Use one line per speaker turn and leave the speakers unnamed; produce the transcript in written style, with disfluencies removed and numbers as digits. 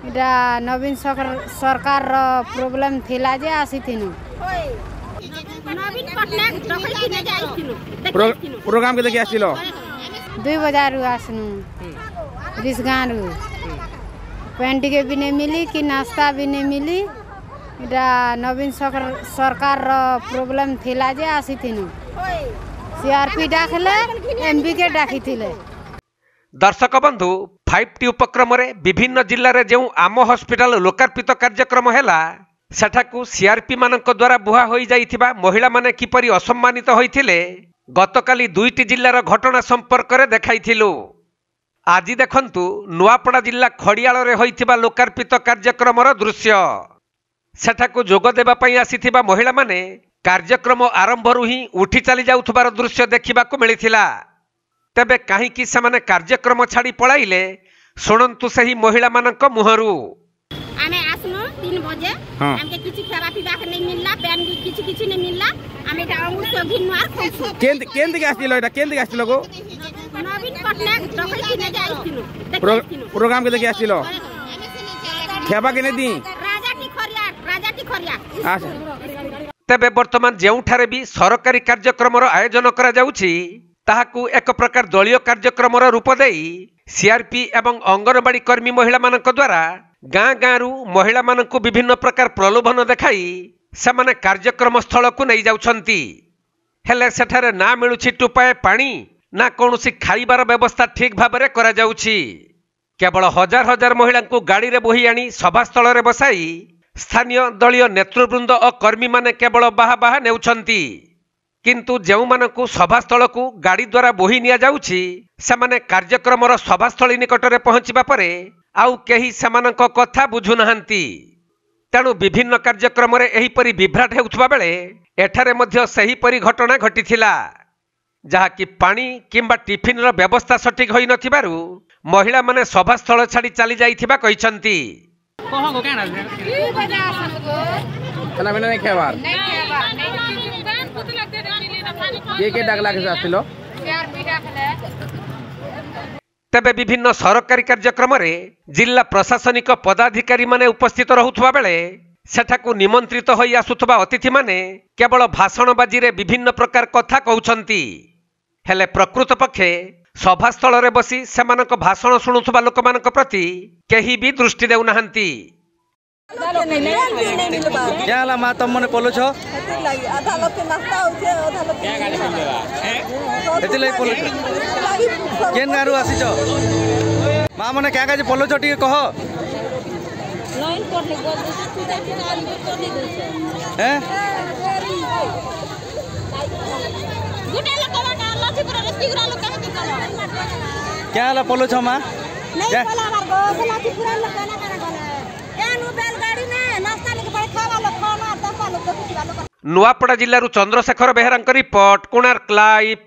इटा नवीन सरकार रो प्रॉब्लम थिला जे आसीथिनु
नवीन पटनायक दखल किने जाइथिनु
प्रोग्राम के देखि आसिलो
2 बजे आसनु रिसगान पेंट के भी नहीं मिली कि नाश्ता भी नहीं मिली इटा नवीन सरकार रो प्रॉब्लम थिला जे आसीथिनु सीआरपी डाकले एमबी के डाकिथिले।
दर्शक बंधु 5T उपक्रम रे विभिन्न जिल्ला रे जेउ आम हॉस्पिटल लोकार्पित कार्यक्रम हैला सेठाकू सीआरपी मानक द्वारा बुहा होई जाइथिबा महिला माने किपरि असम्मानित होइथिले गतकाली 2टी जिल्लार घटना संपर्क रे देखाइथिलु। आज देखंतु नुआपड़ा जिल्ला खड़ियाल रे होइथिबा लोकार्पित कार्यक्रम रो दृश्य। सेठाकू जोग देबा पई आसीथिबा महिला माने कार्यक्रम आरंभरू ही उठी चली जाउथबार दृश्य देखिबाकू मिलिथिला। तेबे काहीकि समाने कार्यक्रम छाड़ी पळाइले सुनंतु सही महिला मानक मुहरु।
आमे आसनु 3 बजे हमके किछि खावा पीबा के नहीं मिलला पेन भी किछि नहीं मिलला आमे गांव से घिनवार खसु
केंद के आसिलो एटा केंद के आसिलो गो
नवीन पटनायक दखल किने जाइथिनु
प्रोग्राम के देखि आसिलो खावा के नहीं दी
राजा की खरिया
अच्छा।
तेबे वर्तमान जेउठारे भी सरकारी कार्यक्रम आयोजन करा जाउछि ताहाकू एक प्रकार दलीय कार्यक्रम रूप देई सीआरपी एवं अंगनवाड़ी कर्मी महिला मानक द्वारा गाँ गाँरु महिला मानक विभिन्न प्रकार प्रलोभन देखाई सेमाने कार्यक्रम स्थल को नहीं जाउछंती। हेले सेठारे ना मिलुछि टुपाए पानी ना कोनोसी खाइबार व्यवस्था ठीक भाबरे करा जाउछि। केवल हजार हजार महिला को गाड़ी रे बोही आनी सभास्थल रे बसाई स्थानीय दलीय नेतृवृंद और कर्मी माने केवल बाहा बाहा नेउछंती किंतु जेउ मानकु सभास्थल को गाड़ी द्वारा बोही निया जाउछि सेमाने कार्यक्रम सभास्थली निकट रे पहुंचीबा परे आउ केही सेमानक कथा बुझु नाहंती। तेणु विभिन्न कार्यक्रम रे एही परि विभ्राट हेउथबा बेले एठारे मध्य सही परि घटना घटिथिला जहा कि पानी किंबा टिफिन रो व्यवस्था सठिक होई नथिबारु महिला माने सभास्थल छाड़ी चली जाइथिबा कहिसंती।
कहां गो केना खाना बिना नहीं खेबार के डाकला के आसिलो
तेबे विभिन्न सरकारी कार्यक्रम रे जिला प्रशासनिक पदाधिकारी माने उपस्थित रहुथबा बेले सेठाकू निमंत्रित होई आसुथबा अतिथि माने केवल भाषणबाजी रे विभिन्न प्रकार कथा कहउछंती। हेले प्रकृत पक्षे सभास्थल रे बसी सेमानक भाषण शुणुथबा लोकमानक प्रति केही भी दृष्टि देउ नाहंती।
याला मा तम मने पलो छ
आधा लोग के नाश्ता होथे आधा लोग क्या गाड़ी मिलेला
एति लई पलो छ केन गारू आसी छ मा मने क्या गाजी पलो छ टिके कह
लाइन पर ले
हैं
गुटे लोग का लची पूरा रस्तीगुरा लोग कहे के
क्या ला पलो छ मा
नहीं पला मार गो लची पूरा लोग गाना करा गले एनु बैलगाड़ी में नाश्ता लेके पड़े खावा लोग खाना दफा लोग कुछ लोग
नुआपड़ा जिल्लारू चंद्रशेखर बेहरांक रिपोर्ट कोणार्क लाइव।